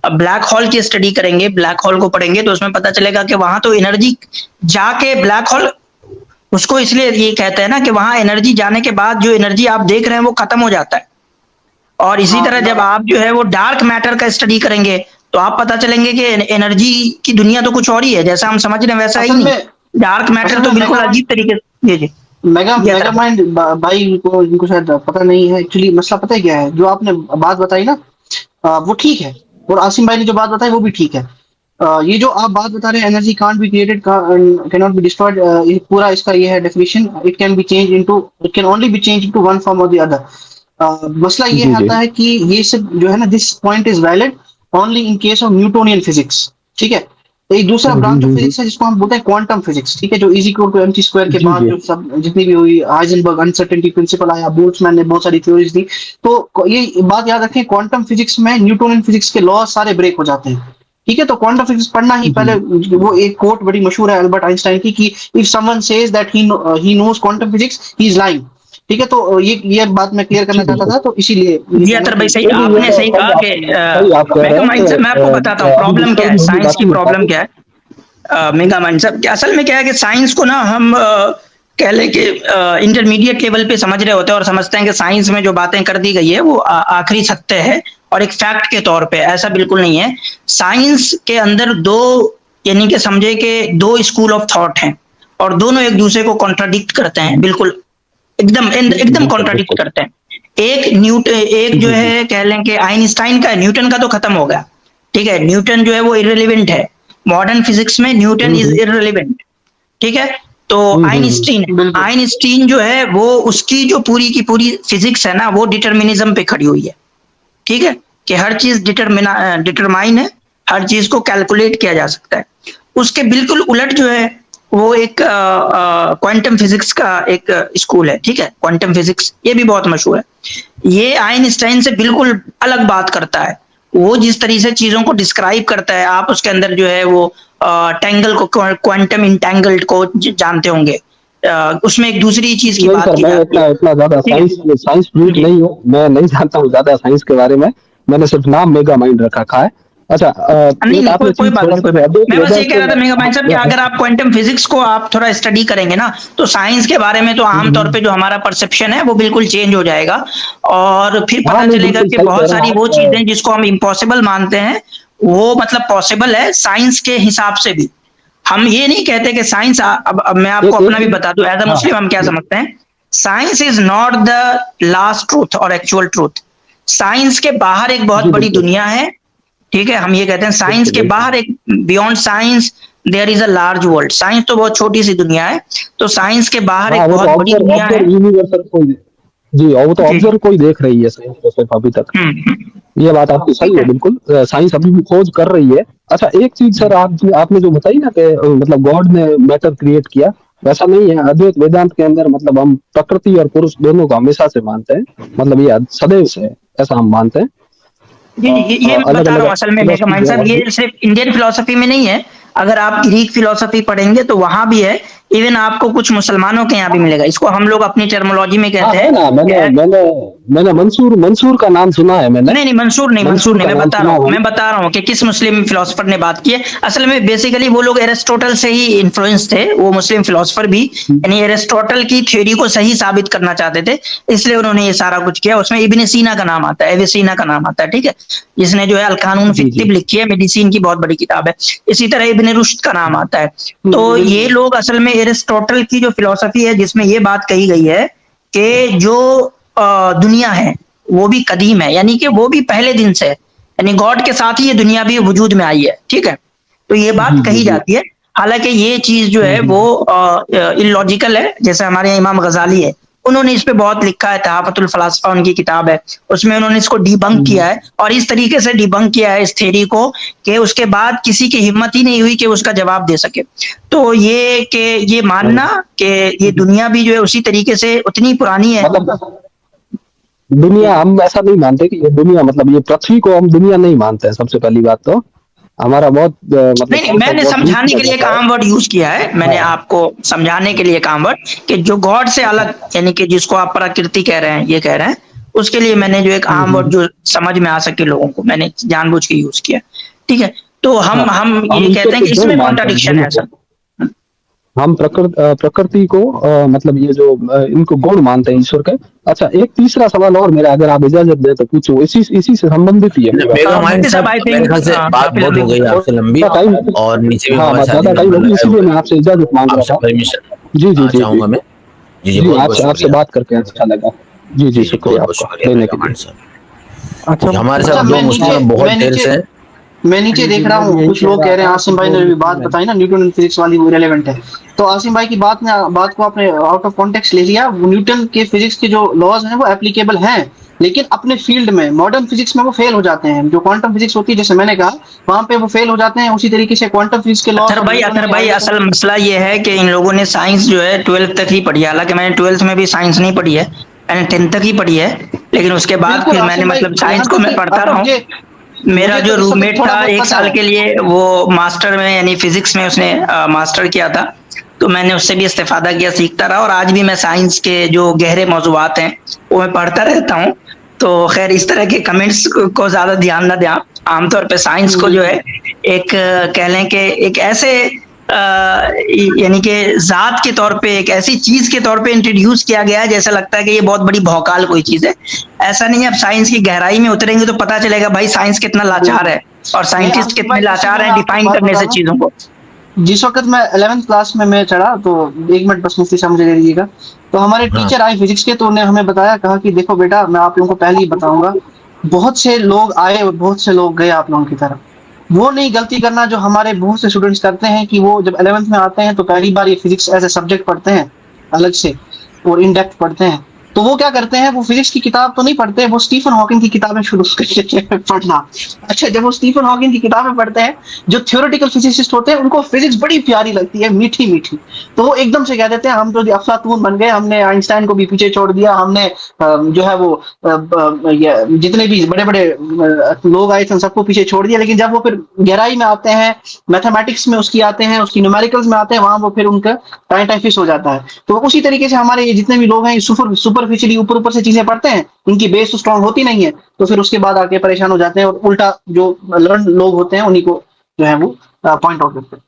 ब्लैक होल की स्टडी करेंगे, ब्लैक होल को पढ़ेंगे, तो उसमें पता चलेगा कि वहां तो एनर्जी जाके ब्लैक होल, उसको इसलिए ये कहते हैं ना कि वहां एनर्जी जाने के बाद जो एनर्जी आप देख रहे हैं वो खत्म हो जाता है। और इसी तरह जब आप जो है वो डार्क मैटर का स्टडी करेंगे तो आप पता चलेंगे कि एनर्जी की दुनिया तो कुछ और ही है, जैसा हम समझ रहे हैं वैसा ही नहीं। डार्क मैटर तो बिल्कुल अजीब तरीके से। जी मेगा माइंड भाई इनको शायद पता नहीं है एक्चुअली। मसला पता है क्या है, जो आपने बात बताई ना वो ठीक है, और आसिम भाई ने जो बात बताई वो भी ठीक है। ये जो आप बात बता रहे हैं energy can't be created, can not be destroyed, पूरा इसका ये है definition, it can be change into, it can only B change into one form और द अदर। मसला ये आता है कि ये सब जो है ना, this point is valid only in case of Newtonian physics. ठीक है, एक दूसरा ब्रांच ऑफ फिजिक्स है जिसको हम बोलते हैं क्वांटम फिजिक्स। ठीक है, जो is equal to MC square के बाद जो सब जितनी भी हुई, हाइजेनबर्ग अनसर्टेनिटी प्रिंसिपल आया, बोल्ट्जमैन ने बहुत सारी थ्योरीज दी। तो ये बात याद रखें, क्वांटम फिजिक्स में न्यूटोनियन फिजिक्स के लॉ सारे ब्रेक हो जाते हैं। ठीक है, तो क्वांटम फिजिक्स पढ़ना ही पहले, वो एक कोट बड़ी मशहूर है अल्बर्ट आइंस्टाइन की कि if someone says that he knows quantum physics he is lying. ठीक है, तो ये बात मैं क्लियर करना चाहता था, तो इसीलिए जी अतर भाई सही, आपने सही कहा कि मेगा माइंड से मैं आपको बताता हूँ प्रॉब्लम क्या है, साइंस की प्रॉब्लम क्या है। मेगा माइंड साहब कि असल में क्या है कि साइंस को ना हम कह लें कि इंटरमीडिएट लेवल पे समझ रहे होते हैं और समझते हैं कि साइंस में जो बातें कर दी गई है वो आखिरी सत्य है और एक फैक्ट के तौर पे। ऐसा बिल्कुल नहीं है। साइंस के अंदर दो, यानी कि समझे कि दो स्कूल ऑफ थॉट हैं और दोनों एक दूसरे को कॉन्ट्राडिक्ट करते हैं, बिल्कुल एकदम कॉन्ट्राडिक्ट करते हैं। एक जो है कह लें कि आइंस्टाइन का, न्यूटन का तो खत्म हो गया। ठीक है, न्यूटन जो है वो इररिलेवेंट है, मॉडर्न फिजिक्स में न्यूटन इज इररिलेवेंट। ठीक है, तो आइंस्टीन जो है वो उसकी जो पूरी की पूरी फिजिक्स है ना वो डिटर्मिनिज्म पे खड़ी हुई है। ठीक है, कि हर चीज डिटरमाइन है, हर चीज को कैलकुलेट किया जा सकता है। उसके बिल्कुल उलट जो है वो एक क्वांटम फिजिक्स का एक स्कूल है। ठीक है, क्वांटम फिजिक्स ये भी बहुत मशहूर है। ये आइंस्टाइन से बिल्कुल अलग बात करता है। वो जिस तरीके से चीजों को डिस्क्राइब करता है, आप उसके अंदर जो है वो टेंगल को, क्वांटम इंटेंगल्ड को जानते होंगे। उसमें एक दूसरी चीज की बात की जाती है। इतना ज्यादा साइंस फ्रीक नहीं हूँ, मैं नहीं जानता हूँ ज्यादा साइंस के बारे में, मैंने सिर्फ नाम मेगा माइंड रखा है। अच्छा, नहीं कोई बात नहीं। मैं बस ये कह रहा था मेगा माइंड साहब कि अगर आप क्वांटम फिजिक्स को आप थोड़ा स्टडी करेंगे ना तो साइंस के बारे में तो आमतौर पे जो हमारा परसेप्शन है वो बिल्कुल चेंज हो जाएगा और फिर पता चलेगा कि बहुत सारी वो चीजें जिसको हम इम्पॉसिबल मानते हैं वो मतलब पॉसिबल है साइंस के हिसाब से भी। हम ये नहीं कहते कि साइंस, अब मैं आपको अपना भी बता दूं, एज अ मुस्लिम हम क्या समझते हैं, science is not the last truth और एक्चुअल ट्रूथ। साइंस के बाहर एक बहुत बड़ी दुनिया है। ठीक है, हम ये कहते हैं साइंस के बाहर एक, beyond science there is a large world. Science तो बहुत छोटी सी दुनिया है, तो साइंस के बाहर एक बहुत बड़ी दुनिया है। जी, और वो तो ऑब्जर्व कोई देख रही है साइंस को सिर्फ अभी तक। ये बात आपकी सही है बिल्कुल, साइंस अभी भी खोज कर रही है। अच्छा, एक चीज सर आपने जो बताई ना कि मतलब गॉड ने मैटर क्रिएट किया, वैसा नहीं है। अद्वैत वेदांत के अंदर मतलब हम प्रकृति और पुरुष दोनों को हमेशा से मानते हैं, मतलब ये सदैव से ऐसा हम मानते हैं। ये मैं बता रहा हूँ असल में मेगा माइंड साहब, ये सिर्फ इंडियन फिलोसफी में नहीं है। अगर आप ग्रीक फिलोसफी पढ़ेंगे तो वहां भी है, इवन आपको कुछ मुसलमानों के यहाँ भी मिलेगा। इसको हम लोग अपनी टर्मोलॉजी में कहते हैं। मैंने मंसूर का नाम सुना है मैंने। नहीं मंसूर नहीं, मैं बता रहा हूँ कि किस मुस्लिम फिलोसफर ने बात की है। असल में बेसिकली वो लोग एरिस्टोटल से ही इन्फ्लुएंस थे, वो मुस्लिम फिलोसफर भी, यानी एरिस्टोटल की थ्योरी को सही साबित करना चाहते थे, इसलिए उन्होंने ये सारा कुछ किया। उसमें इब्न सीना का नाम आता है, एविसीना का नाम आता है, ठीक है, जिसने जो है अल कानून फिल तिब लिखी है, मेडिसिन की बहुत बड़ी किताब है। इसी तरह इब्न रुश्द का नाम आता है। तो ये लोग असल में एरिस्टोटल की जो फिलोसफी है जिसमें ये बात कही गई है कि जो दुनिया है वो भी कदीम है, यानी कि वो भी पहले दिन से है, यानी गॉड के साथ ही ये दुनिया भी वजूद में आई है, ठीक है। तो ये बात कही जाती है। हालांकि ये चीज जो है वो इलॉजिकल है। जैसे हमारे यहाँ इमाम गजाली है, उन्होंने इस पे बहुत लिखा है, तहाफतुल फलासफा उनकी किताब है, उसमें उन्होंने इसको डिबंक किया है, और इस तरीके से डिबंक किया है इस थ्योरी को कि उसके बाद किसी की हिम्मत ही नहीं हुई कि उसका जवाब दे सके। तो ये मानना कि ये दुनिया भी जो है उसी तरीके से उतनी पुरानी है, मतलब दुनिया हम ऐसा नहीं मानते कि ये दुनिया, मतलब ये पृथ्वी को हम दुनिया नहीं मानते हैं। सबसे पहली बात तो हमारा बहुत मतलब नहीं, मैंने समझाने के लिए एक आम वर्ड यूज किया है, मैंने आपको समझाने के लिए एक आम वर्ड कि जो गॉड से अलग, यानी कि जिसको आप प्रकृति कह रहे हैं, ये कह रहे हैं, उसके लिए मैंने जो एक आम वर्ड जो समझ में आ सके लोगों को, मैंने जानबूझ के यूज किया, ठीक है। तो हम ये कहते हैं कि इसमें कॉन्ट्राडिक्शन है सर। हम प्रकृति को मतलब ये जो इनको गुण मानते हैं ईश्वर के। अच्छा, एक तीसरा सवाल और मेरा, अगर आप इजाजत दें तो पूछो, इसी से संबंधित ही है। मेरे ख्याल से बात बहुत हो गई आपसे लंबी, और नीचे भी ज्यादा टाइम होगी, इसीलिए मैं आपसे इजाजत मांग रहा था। जी चाहूंगा मैं। जी आपसे बात करके अच्छा लगा। जी शुक्रिया देने के लिए। अच्छा, हमारे साथ दो मुस्लिम बहुत देर से, मैं नीचे देख रहा हूँ, कुछ लोग कह रहे हैं आसिम भाई ने भी बात बताई ना न्यूटन फिजिक्स वाली, वो रिलेवेंट है। तो आसिम भाई की बात को आपने आउट ऑफ कॉन्टेक्स्ट ले लिया। न्यूटन के फिजिक्स के जो लॉज हैं वो एप्लीकेबल हैं, लेकिन अपने फील्ड में मॉडर्न फिजिक्स में वो फेल हो जाते हैं। जो क्वांटम फिजिक्स होती है, जैसे मैंने कहा, वहां पे वो फेल हो जाते हैं। उसी तरीके से क्वांटम फिजिक्स के लॉ। अतर भाई असल मसला ये है कि इन लोगों ने साइंस जो है 12th तक ही पढ़ी है, हालांकि मैंने 12th में भी साइंस नहीं पढ़ी है, मैंने 10th तक ही पढ़ी है, लेकिन उसके बाद फिर मैंने मतलब साइंस को मैं पढ़ता रहा हूँ। मेरा जो रूममेट था 1 साल के लिए, वो मास्टर में यानी फिजिक्स में उसने मास्टर किया था, तो मैंने उससे भी इस्तेफादा किया, सीखता रहा, और आज भी मैं साइंस के जो गहरे मौजूआत हैं वो मैं पढ़ता रहता हूँ। तो खैर इस तरह के कमेंट्स को ज्यादा ध्यान ना दें आप। आमतौर पे साइंस को जो है एक कह लें कि एक ऐसे यानी कि जात के तौर पे, एक ऐसी चीज के तौर पे इंट्रोड्यूस किया गया है जैसा लगता है कि ये बहुत बड़ी भौकाल कोई चीज है। ऐसा नहीं है। अब साइंस की गहराई में उतरेंगे तो पता चलेगा भाई साइंस कितना लाचार है, और साइंटिस्ट कितने लाचार हैं डिफाइन करने से चीजों को। जिस वक्त मैं 11th क्लास में मैं चढ़ा, तो 1 मिनट बस मुफ्ती साहब मुझे दे दीजिएगा। तो हमारे टीचर आए फिजिक्स के, तो उन्होंने हमें बताया, कहा कि देखो बेटा, मैं आप लोगों को पहले ही बताऊंगा, बहुत से लोग आए और बहुत से लोग गए आप लोगों की तरफ। वो नहीं गलती करना जो हमारे बहुत से स्टूडेंट्स करते हैं कि वो जब 11th में आते हैं तो पहली बार ये फिजिक्स एज ए सब्जेक्ट पढ़ते हैं अलग से और इन डेप्थ पढ़ते हैं। तो वो क्या करते हैं, वो फिजिक्स की किताब तो नहीं पढ़ते, वो स्टीफन हॉकिंग की किताबें शुरू करते हैं पढ़ना। अच्छा, जब वो स्टीफन हॉकिंग की किताबें पढ़ते हैं, जो थ्योरेटिकल फिजिसिस्ट होते हैं उनको फिजिक्स बड़ी प्यारी लगती है, मीठी मीठी, तो वो एकदम से कह देते हैं हम तो अफलातून बन गए, हमने आइंस्टाइन को भी पीछे छोड़ दिया, हमने जो है वो जितने भी बड़े बड़े लोग आए थे सबको पीछे छोड़ दिया। लेकिन जब वो फिर गहराई में आते हैं, मैथमेटिक्स में उसकी आते हैं, उसकी न्यूमेरिकल्स में आते हैं, वहां वो फिर उनका टाइम फिक्स हो जाता है। तो उसी तरीके से हमारे ये जितने भी लोग हैं सुपरफिशियली ऊपर से चीजें पढ़ते हैं, इनकी बेस तो स्ट्रांग होती नहीं है, तो फिर उसके बाद आके परेशान हो जाते हैं, और उल्टा जो लर्न लोग होते हैं उन्हीं को जो है वो पॉइंट आउट करते हैं।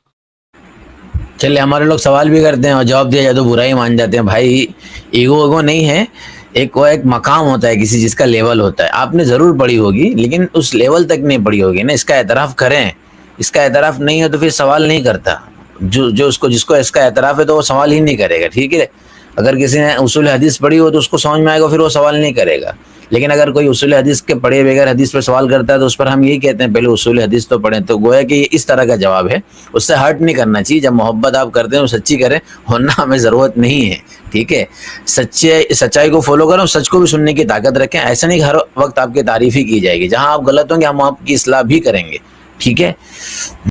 चलिए, हमारे लोग सवाल भी करते हैं और जवाब दिया जाए तो बुरा ही मान जाते हैं। भाई ईगो नहीं है, एक मकाम होता है, किसी चीज का लेवल होता है। आपने जरूर पढ़ी होगी, लेकिन उस लेवल तक नहीं पढ़ी होगी ना। इसका एतराफ करें, इसका एतराफ नहीं है तो फिर सवाल नहीं करता। जो जिसको इसका एतराफ है तो वो सवाल ही नहीं करेगा, ठीक है। अगर किसी ने उसूल हदीस पढ़ी हो तो उसको समझ में आएगा, फिर वो सवाल नहीं करेगा। लेकिन अगर कोई उसूल हदीस के पढ़े बगैर हदीस पर सवाल करता है तो उस पर हम यही कहते हैं पहले उसूल हदीस तो पढ़ें। तो गोया कि ये इस तरह का जवाब है, उससे हर्ट नहीं करना चाहिए। जब मोहब्बत आप करते हैं वो सच्ची करें, वरना हमें ज़रूरत नहीं है, ठीक है। सच्चाई को फॉलो करो, सच को भी सुनने की ताकत रखें। ऐसा नहीं हर वक्त आपकी तारीफ ही की जाएगी। जहाँ आप गलत होंगे हम आपकी इस्लाह भी करेंगे, ठीक है।